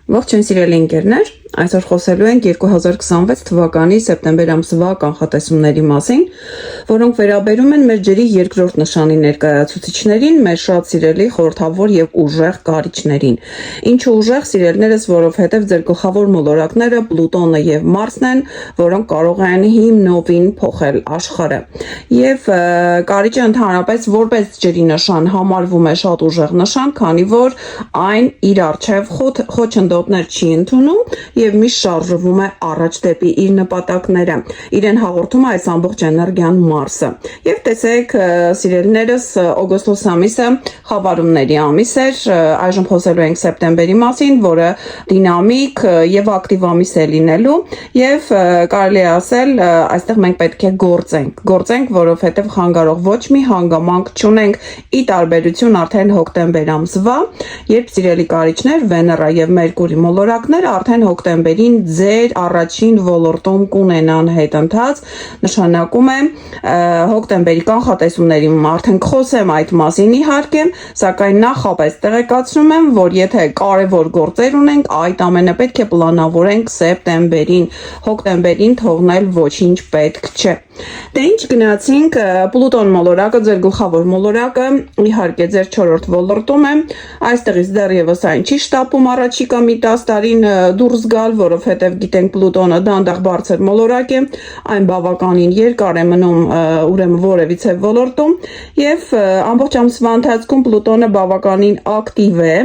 Ողջույն սիրելի ընկերներ, այսօր խոսելու ենք 2026 թվականի սեպտեմբեր ամսվա կանխատեսումների մասին, որոնք վերաբերում են մեր ջրի երկրորդ նշանի ներկայացուցիչներին, մեր շատ սիրելի խորհրդավոր եւ ուժեղ կարիճներին։ Ինչու ուժեղ, սիրելիներս, որովհետեւ ձեր գլխավոր մոլորակները Պլուտոնը եւ Մարսն են, որոնք կարող են հիմնովին փոխել աշխարհը։ Եվ կարիճը ընդհանրապես որպես ջրի նշան համարվում է շատ ուժեղ նշան, քանի որ այն իր առջև խոչընդոտներ չի ընդունում եւ միշտ շարժվում է առաջ դեպի իր նպատակները։ Իրեն հաղորդում է այս ամբողջ էներգիան Մարսը։ Եվ տեսեք, սիրելիներս, օգոստոս ամիսը խավարումների ամիս էր, այժմ խոսելու ենք սեպտեմբերի մասին, որը դինամիկ եւ ակտիվ ամիս է լինելու եւ կարելի է ասել, այստեղ մենք պետք է գործենք, որովհետեւ խանգարող ոչ մի հանգամանք չունենք ի տարբերություն արդեն հոկտեմբեր ամսվա, երբ սիրելի կարիճներ Վեներա եւ Մերկուրի մոլորակները արդեն հոկտեմբերին ձեր առաջին ոլորտում կունենան հետընթաց, նշանակում է հոկտեմբերի կանխատեսումների արդեն կխոսեմ այդ մասին իհարկե, սակայն նախապես տեղեկացնում եմ, որ եթե կարևոր գործեր ունենք, այդ ամենը պետք է պլանավորենք սեպտեմբերին, հոկտեմբերին թողնել ոչինչ պետք չէ։ Դե ինչ գնացինք, Պլուտոն մոլորակը, ձեր գլխավոր մոլորակը, իհարկե ձեր 4-րդ ոլորտում է, այստեղից դեռևս այն չի շտապում առաջիկա մի 10 տարին դուրս գալ, որովհետև գիտենք Պլուտոնը դանդաղ բարձր մոլորակ է, այն բավականին երկար է մնում ուրեմն որևիցե ոլորտում եւ ամբողջ ամսվա ընթացքում Պլուտոնը բավականին ակտիվ է,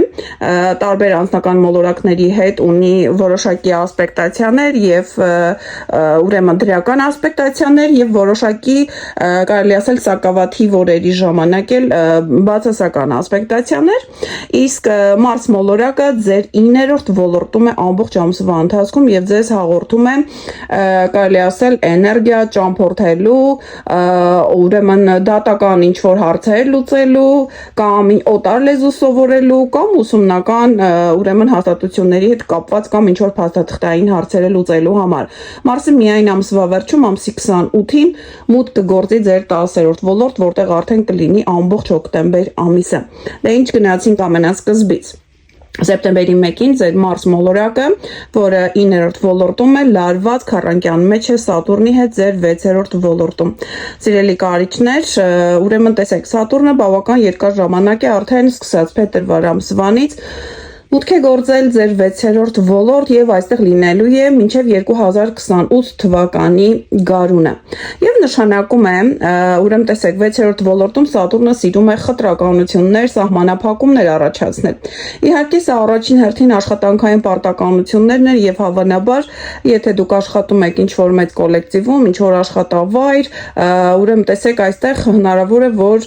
տարբեր անձնական մոլորակների հետ ունի որոշակի ասպեկտացիաներ եւ ուրեմն դրական ասպեկտացիաներ եւ որոշակի կարելի ասել սակավաթիվ օրերի ժամանակ էլ բացասական ասպեկտացիաներ, իսկ Մարս մոլորակը ձեր 9-րդ ոլորտում է ամբողջ ամսվա ընթացքում եւ ձեզ հաղորդում է կարելի ասել էներգիա ճամփորդելու, ուրեմն դատական ինչ որ հարցեր լուծելու, կամ օտար լեզու սովորելու, կամ ուսումնական ուրեմն հաստատությունների հետ կապված կամ ինչ որ փաստաթղթային հարցեր լուծելու համար։ Մարսը միայն ամսվա վերջում ամսի 28-ին մուտք կգործի ձեր 10-րդ ոլորտ, որտեղ արդեն կլինի ամբողջ հոկտեմբեր ամիսը։ Դե ինչ գնացինք ամենասկզբից։ Սեպտեմբերի 1-ին ձեր Մարս մոլորակը, որը 9-րդ ոլորտում է, լարված քառանկյան մեջ է Սատուրնի հետ ձեր 6-րդ ոլորտում։ Սիրելի կարիճներ, ուրեմն տեսեք, Սատուրնը բավական երկար ժամանակ է արդեն սկսած փետրվար ամսվանից մուտք է գործել ձեր 6-րդ ոլորտ եւ այստեղ լինելու է մինչեւ 2028 թվականի գարունը։ Եվ նշանակում է, ուրեմն տեսեք, 6-րդ ոլորտում Սատուրնը սիրում է խտրականություններ, սահմանափակումներ առաջացնել։ Իհարկե, սա առաջին հերթին աշխատանքային պարտականություններն են եւ հավանաբար, եթե դուք աշխատում եք ինչ-որ մեծ կոլեկտիվում, ինչ-որ աշխատավայր, ուրեմն տեսեք, այստեղ հնարավոր է, որ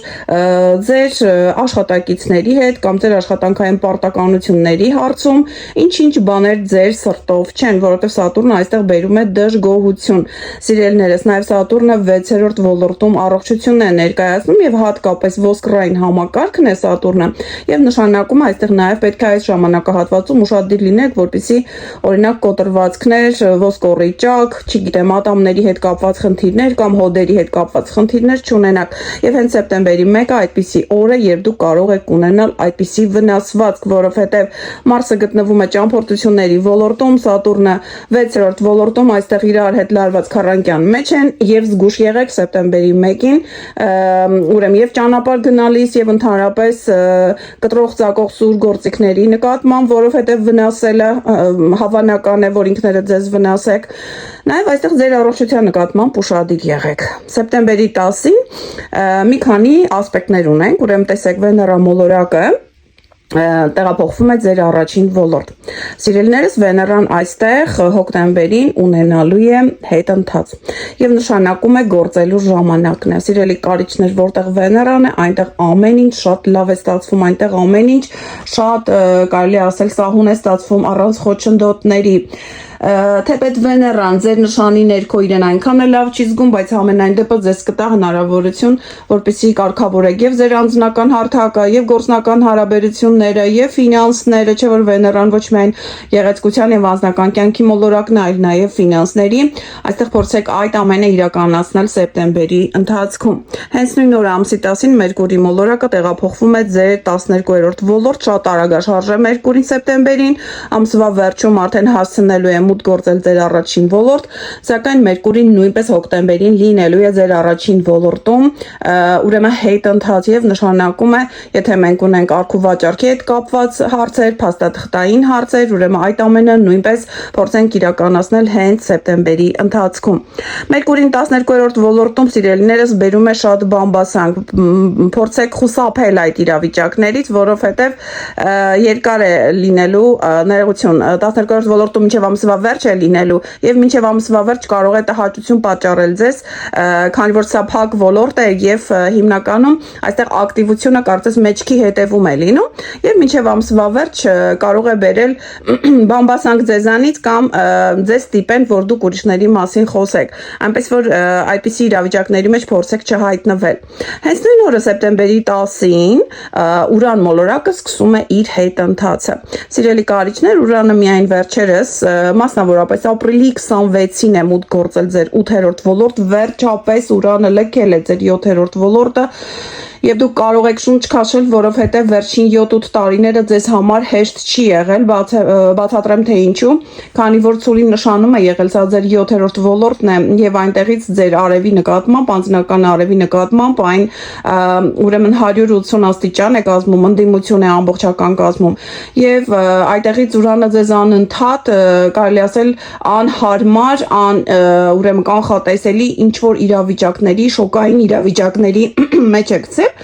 ձեր աշխատակիցների հետ կամ ձեր աշխատանքային պարտականությունների հարցում ինչ-ինչ բաներ ձեր սրտով չեն, որովհետև Սատուրնը այստեղ բերում է դժգոհություն։ Սիրելիներս, նաև Սատուրնը 6-րդ ոլորտում առողջությունն է ներկայացնում եւ հատկապես ոսկրային համակարգն է Սատուրնը եւ նշանակում է այստեղ նաև պետք է այս ժամանակահատվածում ուշադիր լինեք, որպեսզի օրինակ կոտրվածքներ, ոսկորիճակ, չգիտեմ, ատամների հետ կապված խնդիրներ կամ հոդերի հետ կապված խնդիրներ չունենաք։ Եվ հենց սեպտեմբերի 1-ը այդպիսի օր է, երբ դուք կարող եք ունենալ այդպիսի վնասվածք, որովհետև Մարսը գտնվում է ճամփորդությունների ոլորտում, Սատուրնը 6-րդ ոլորտում, այստեղ իրար հետ լարված քառանկյան մեջ են եւ զգուշ եղեք սեպտեմբերի 1-ին, ուրեմն եւ ճանապարհ գնալիս եւ ընդհանրապես կտրող ծակող սուր գործիքների նկատմամբ, որովհետեւ վնասելը հավանական է, որ ինքներդ ձեզ վնասեք։ Նաեւ այստեղ ձեր առողջության նկատմամբ ուշադիր եղեք։ Սեպտեմբերի 10-ին մի քանի ասպեկտներ ունենք, ուրեմն տեսեք Վեներա մոլորակը տեղափոխվում է ձեր առաջին ոլորտ։ Սիրելիներս, Վեներան այստեղ հոկտեմբերին ունենալու է հետընթաց եւ նշանակում է գործելու ժամանակն է։ Սիրելի կարիճներ, որտեղ Վեներան է, այնտեղ ամեն ինչ շատ լավ է ստացվում, այնտեղ ամեն ինչ շատ կարելի ասել սահուն է ստացվում առանց խոչընդոտների։ թեպետ Վեներան ձեր նշանի ներքո իրեն այնքան է լավ չի զգում, բայց ամենայն դեպս ձեզ կտա հնարավորություն, որպեսզի կարգավորեք եւ ձեր անձնական հարթակը, եւ գործնական հարաբերությունները, եւ ֆինանսները, չէ՞ որ Վեներան ոչ միայն գեղեցկության եւ անձնական կյանքի մոլորակն է, այլ նաեւ ֆինանսների։ Այստեղ փորձեք այդ ամենը իրականացնել սեպտեմբերի ընթացքում։ Հենց նույն օրը ամսի 10-ին Մերկուրի մոլորակը տեղափոխվում է ձեր 12-րդ ոլորտ, շատ արագ շարժ է Մերկուրին սեպտեմբերին, ամսվա վերջում արդեն հասցնելու է մուտք գործել ձեր առաջին ոլորտ, սակայն Մերկուրին նույնպես հոկտեմբերին լինելու է ձեր առաջին ոլորտում, ուրեմն հետընթաց եւ նշանակում է, եթե մենք ունենք արք ու վաճառքի հետ կապված հարցեր, փաստաթղթային հարցեր, ուրեմն այդ ամենը նույնպես փորձենք իրականացնել հենց սեպտեմբերի ընթացքում։ Մերկուրին 12-րդ ոլորտում սիրելիներս բերում է շատ բամբասանք, փորձեք խուսափել այդ իրավիճակներից, որովհետեւ երկար է լինելու ներողություն 12-րդ ոլորտում մինչև ամսվա վերջ է լինելու եւ մինչև ամսվա վերջ կարող է տհաճություն պատճառել ձեզ, քանի որ սա փակ ոլորտ է եւ հիմնականում այստեղ ակտիվությունը կարծես մեջքի հետևում է լինում եւ մինչև ամսվա վերջ կարող է բերել բամբասանք ձեզանից կամ ձեզ ստիպեն, որ դուք ուրիշների մասին խոսեք, այնպես որ այդպիսի իրավիճակների մեջ փորձեք չհայտնվել։ Հենց նույն օրը սեպտեմբերի 10-ին Ուրան մոլորակը սկսում է իր հետընթացը։ Սիրելի կարիճներ, Ուրանը միայն վերջերս, մասնավորապես ապրիլի 26-ին է մուտք գործել ձեր 8-րդ ոլորտ, վերջապես Ուրանը լքել է ձեր 7-րդ ոլորտը եւ դուք կարող եք շունչ քաշել, որովհետեւ վերջին 7-8 տարիները ձեզ համար հեշտ չի եղել, բացատրեմ թե ինչու, քանի որ Ցուրի նշանում է եղել սա ձեր 7-րդ ոլորտն է եւ այնտեղից ձեր արևի նկատմամբ, անձնական արևի նկատմամբ այն ուրեմն 180 աստիճան է կազմում, ընդդիմություն է ամբողջական կազմում եւ այդտեղից Ուրանը ձեզ անընդհատ կարելի ասել անհարմար, ուրեմն կանխատեսելի ինչ որ իրավիճակների, շոկային իրավիճակների մեջ է գցել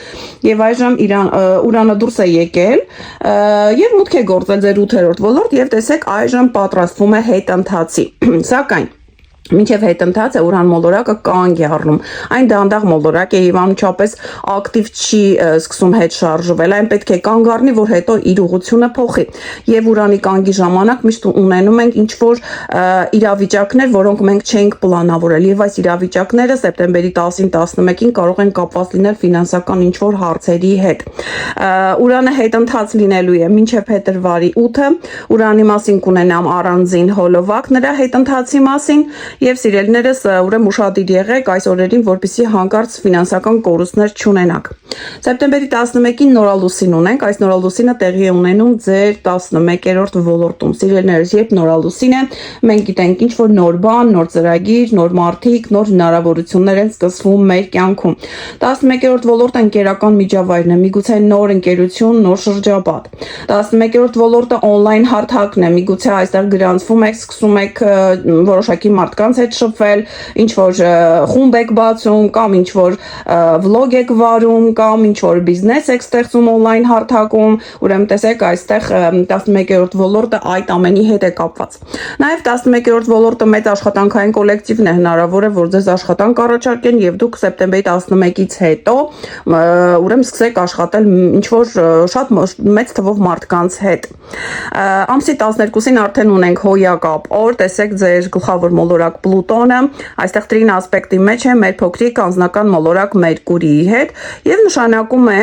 եւ այժմ Ուրանը դուրս է եկել եւ մուտք է գործել ձեր 8-րդ ոլորտ եւ տեսեք այժմ պատրաստվում է հետընթացի, սակայն մինչև հետընթացը Ուրան մոլորակը կանգ է առնում, այն դանդաղ մոլորակ է եւ անմիջապես ակտիվ չի սկսում հետ շարժվել, այն պետք է կանգ առնի, որ հետո իր ուղղությունը փոխի եւ Ուրանի կանգի ժամանակ միշտ ունենում ենք ինչ որ իրավիճակներ, որոնք մենք չենք պլանավորել եւ այս իրավիճակները սեպտեմբերի 10-ին 11-ին կարող են կապված լինել ֆինանսական ինչ որ հարցերի հետ։ Ուրանը հետընթաց լինելու է մինչև փետրվարի 8-ը, Ուրանի մասին կունենամ առանձին հոլովակ նրա հետընթացի մասին եւ սիրելիներս ուրեմն ուշադիր եղեք այս օրերին, որպեսզի հանկարծ ֆինանսական կորուստներ չունենաք։ Սեպտեմբերի 11-ին նորալուսին ունենք, այս նորալուսինը տեղի է ունենում ձեր 11-րդ ոլորտում։ Սիրելիներս, երբ նորալուսին է, մենք գիտենք ինչ որ նոր բան, նոր ծրագիր, նոր մարդիկ, նոր հնարավորություններ են սկսվում մեր կյանքում։ 11-րդ ոլորտը ընկերական միջավայրն է, միգուցե նոր ընկերություն, նոր շրջապատ։ 11-րդ ոլորտը on-line հարթակն է, միգուցե այստեղ գրանցվում եք, սկսում եք որոշակի մարդկանց հետ շփվել, ինչ որ խումբ եք բացում կամ ինչ որ վլոգ եք վարում կամ ինչ որ բիզնես եք ստեղծում on-line հարթակում, ուրեմն տեսեք այստեղ 11-րդ ոլորտը այդ ամենի հետ է կապված։ Նաև 11-րդ ոլորտը մեծ աշխատանքային կոլեկտիվն է, հնարավոր է որ ձեզ աշխատանք առաջարկեն եւ դուք սեպտեմբերի 11-ից հետո ուրեմն սկսեք աշխատել ինչ որ շատ մեծ թվով մարդկանց հետ։ Ամսի 12-ին արդեն ունենք հոյակապ օր, տեսեք ձեր գլխավոր մոլորակ Պլուտոնը, այստեղ տրին ասպեկտի մեջ է մեր փոքրիկ անձնական մոլորակ Մերկուրիի հետ եւ նշանակում է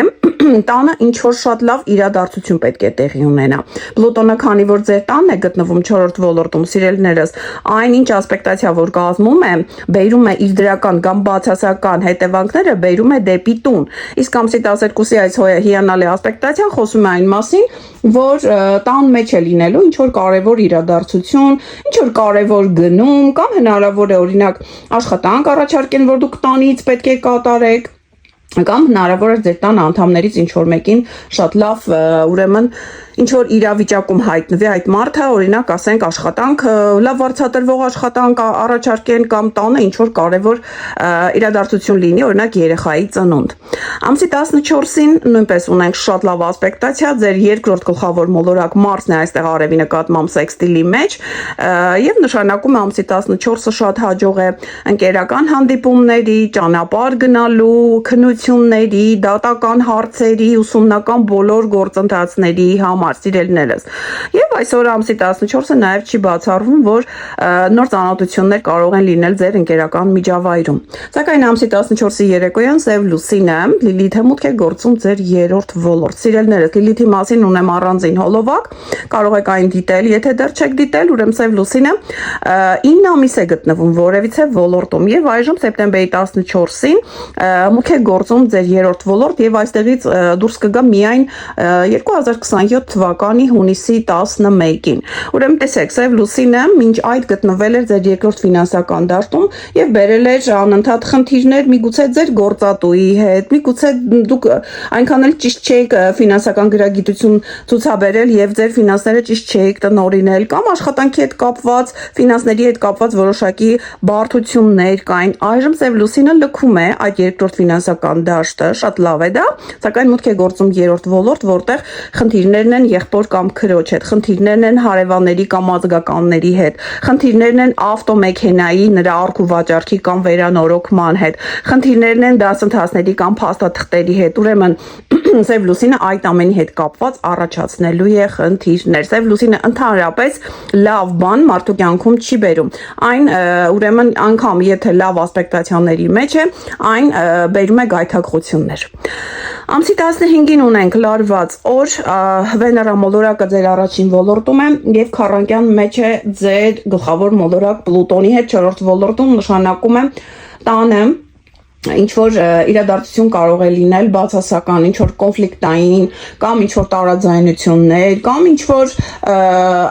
տանը ինչ որ շատ լավ իրադարձություն պետք է տեղի ունենա։ Պլուտոնը քանի որ ձեր տանն է գտնվում 4-րդ ոլորտում, սիրելիներս, այնինչ ասպեկտացիա որ կազմում է, բերում է իր դրական կամ բացասական հետևանքները բերում է դեպի տուն։ Իսկ ամսի 12-ի այս հիանալի ասպեկտացիան խոսում է այն մասին, որ տան մեջ է լինելու ինչ որ կարևոր իրադարձություն, ինչ որ կարևոր գնում կամ հնարավոր է օրինակ աշխատանք առաջարկեն, որ դուք տանից պետք է կատարեք կամ հնարավոր է ձեր տան անդամներից ինչ որ մեկին շատ լավ ուրեմն ինչ որ իրավիճակում հայտնվի այդ մարդը, օրինակ ասենք աշխատանք, լավ վարձատրվող աշխատանք առաջարկեն կամ տանը ինչ որ կարևոր իրադարձություն լինի, օրինակ երեխայի ծնունդ։ Ամսի 14-ին նույնպես ունենք շատ լավ ասպեկտացիա, ձեր երկրորդ գլխավոր մոլորակ Մարսն է այստեղ արևի նկատմամբ սեքստիլի մեջ եւ նշանակում է ամսի 14-ը շատ հաջող է ընկերական հանդիպումների, ճանապարհ գնալու, քննությունների, դատական հարցերի, ուսումնական բոլոր գործընթացների համար։ համար, սիրելիներս։ Եվ այսօր ամսի 14-ը նաև չի բացառվում, որ նոր ծանոթություններ կարող են լինել ձեր ընկերական միջավայրում։ Սակայն ամսի 14-ի երեկոյան Սև Լուսինը Լիլիթը մուտք է գործում ձեր երրորդ ոլորտ։ Սիրելիներս, Լիլիթի մասին ունեմ առանձին հոլովակ, կարող եք այն դիտել, եթե դեռ չեք դիտել, ուրեմն Սև Լուսինը 9 ամիս է գտնվում որևիցե ոլորտում եւ այժմ սեպտեմբերի 14-ին մուտք է գործում ձեր երրորդ ոլորտ եւ այստեղից դուրս կգա միայն 2027 թվականի հունիսի 11-ին։ Ուրեմն տեսեք, Սև Լուսինը մինչ այդ գտնվել էր ձեր երկրորդ ֆինանսական դաշտում եւ բերել էր անընդհատ խնդիրներ, միգուցե ձեր գործատուի հետ, միգուցե դուք այնքան էլ ճիշտ չէիք ֆինանսական գրագիտություն ցուցաբերել եւ ձեր ֆինանսները ճիշտ չէիք տնօրինել կամ աշխատանքի հետ կապված, ֆինանսների հետ կապված որոշակի բարդություններ կային։ Այժմ Սև Լուսինը լքում է այդ երկրորդ ֆինանսական դաշտը, շատ լավ է դա, սակայն մուտք է գործում երրորդ ոլորտ, որտեղ խնդիրներն են եղբոր կամ քրոջ հետ, խնդիրներն են հարևանների կամ ազգականների հետ, խնդիրներն են ավտոմեքենայի նրա առք ու վաճառքի կամ վերանորոգման հետ, խնդիրներն են դասընթացների կամ փաստաթղթերի հետ։ Ուրեմն Սև Լուսինը այդ ամենի հետ կապված առաջացնելու է խնդիրներ։ Սև Լուսինը ընդհանրապես լավ բան մարդու կյանքում չի բերում։ Այն ուրեմն անգամ եթե լավ ասպեկտացիաների մեջ է, այն բերում է գայթակղություններ։ Ամսի 15-ին ունենք լարված օր, Վեներա մոլորակը ձեր առաջին ոլորտում է եւ քառանկյան մեջ է ձեր գլխավոր մոլորակ Պլուտոնի հետ չորրորդ ոլորտում, նշանակում է տանը ինչ որ իրադարձություն կարող է լինել բացասական, ինչ որ կոնֆլիկտային կամ ինչ որ տարաձայնություններ կամ ինչ որ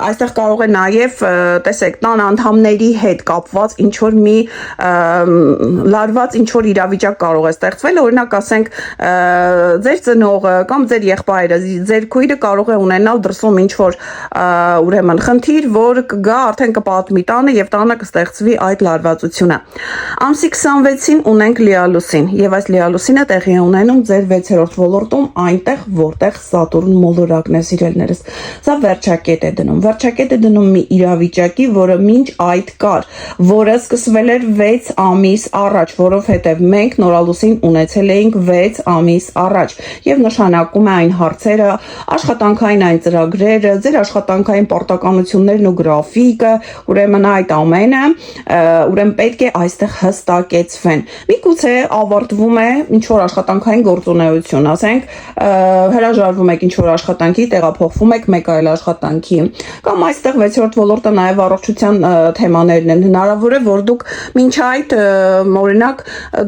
այստեղ կարող է նաև տեսեք տան անդամների հետ կապված ինչ որ մի լարված ինչ որ իրավիճակ կարող է ստեղծվել, օրինակ ասենք ձեր ծնողը կամ ձեր եղբայրը, ձեր քույրը կարող է ունենալ դրսում ինչ որ ուրեմն խնդիր, որ կգա արդեն կպատմի տանը եւ տանը կստեղծվի այդ լարվածությունը։ Ամսի 26-ին ունենք Լուսին եւ այս Լուսինը տեղի է ունենում ձեր 6-րդ ոլորտում, այնտեղ որտեղ Սատուրն մոլորակն է, սիրելիներս։ Սա վերջակետ է դնում։ Վերջակետ է դնում մի իրավիճակի, որը մինչ այդ կար, որը սկսվել էր 6 ամիս առաջ, որովհետեւ մենք նորալուսին ունեցել էինք 6 ամիս առաջ եւ նշանակում է այն հարցերը, աշխատանքային այն ծրագրերը, ձեր աշխատանքային պարտականություններն ու գրաֆիկը, ուրեմն այդ ամենը, ուրեմն պետք է այստեղ հստակեցվեն։ Միգուցե ավարտվում է ինչ որ աշխատանքային գործունեություն, ասենք հրաժարվում եք ինչ որ աշխատանքի, տեղափոխվում եք մեկ այլ աշխատանքի, կամ այստեղ 6-րդ ոլորտը նաև առողջության թեմաներն են։ Հնարավոր է, որ դուք մինչ այդ օրինակ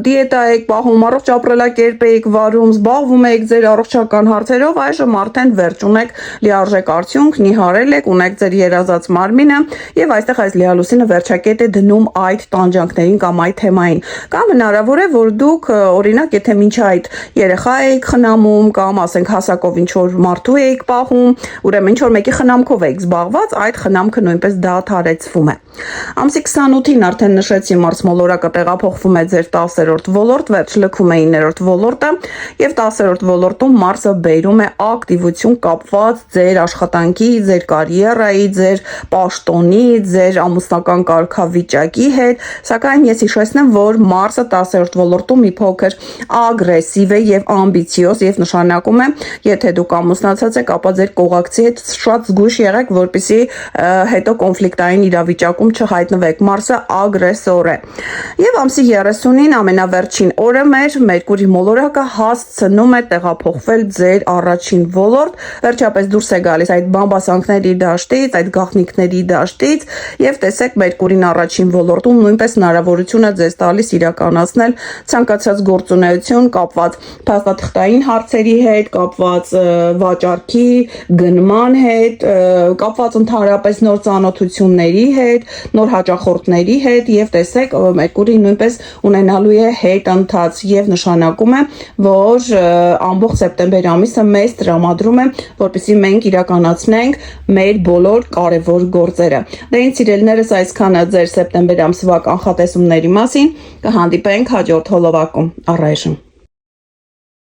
դիետա եք պահում, առողջ ապրելակերպ եք վարում, զբաղվում եք ձեր առողջական հարցերով, այժմ արդեն վերջ ունեք լիարժեք արդյունք, նիհարել եք, ունեք ձեր երազած մարմինը եւ այստեղ այս Լուսինը վերջակետ է դնում այդ տանջանքներին կամ այդ թեմային։ Կամ հնարավոր է, որ դուք օրինակ եթե մինչ այդ երեխա եք խնամում կամ ասենք հասակով ինչ որ մարդու եք պահում, ուրեմն ինչ որ մեկի խնամքով եք զբաղված, այդ խնամքը նույնպես դադարեցվում է։ Ամսի 28-ին արդեն նշեցի Մարս մոլորակը տեղափոխվում է ձեր 10-րդ ոլորտ, վերջ լքում է 9-րդ ոլորտը եւ 10-րդ ոլորտում Մարսը բերում է ակտիվություն կապված ձեր աշխատանքի, ձեր կարիերայի, ձեր պաշտոնի, ձեր ամուսնական կարգավիճակի հետ, սակայն ես հիշեցնեմ, որ Մարսը 10-րդ ոլորտում մի փոքր ագրեսիվ է եւ ամբիցիոզ եւ նշանակում է, եթե դուք ամուսնացած եք, ապա ձեր կողակցի հետ շատ զգույշ եղեք, որպեսզի հետո կոնֆլիկտային իրավիճակում չհայտնվեք։ Մարսը ագրեսոր է։ Եվ ամսի 30-ին ամենավերջին օրը մեր Մերկուրի մոլորակը հասցնում է տեղափոխվել ձեր առաջին ոլորտ, վերջապես դուրս է գալիս այդ բամբասանքների դաշտից, այդ գաղտնիքների դաշտից եւ տեսեք Մերկուրին առաջին ոլորտում նույնպես հնարավորություն է ձեզ տալիս իրականացնել ցանկացած գործունեություն կապված փաստաթղթային հարցերի հետ, կապված վաճառքի, գնման հետ, կապված ընդհանրապես նոր ծանոթությունների հետ, նոր հաճախորդների հետ եւ տեսեք Մերկուրի նույնպես ունենալու է հետընթաց եւ նշանակում է, որ ամբողջ սեպտեմբեր ամիսը մեզ տրամադրում է, որպեսզի մենք իրականացնենք մեր բոլոր կարևոր գործերը։ Դե ինձ սիրելիներս այսքանը ձեր սեպտեմբեր ամսվա կանխատեսումների մասին, կհանդիպենք հաջորդ հոլովակում։ Առայժմ